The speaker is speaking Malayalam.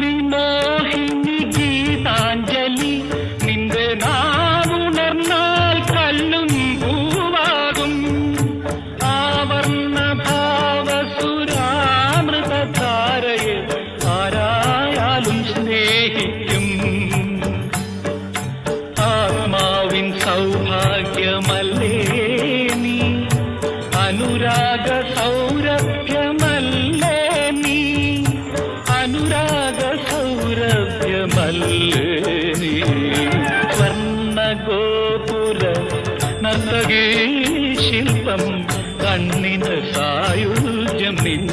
രാഗവിമോഹിനി ഗീതാഞ്ജലി നിന്റെ നാവുണർന്നാൽ കല്ലും പൂവാകും ആവർണ ഭാവസുരാമൃതധാരയെ ആരായാലും സ്നേഹിക്കും ആത്മാവിൻ സൗഭാഗ്യമല്ലേ നീ അനുരാഗ സൗരഭ്യമല്ലേ നീ അനുരാഗ സൗരഭ്യമല്ലേ നീ സ്വർണ്ണഗോപുര നർത്തകീ ശില്പം കണ്ണിന് സായുജ്യം നിൻ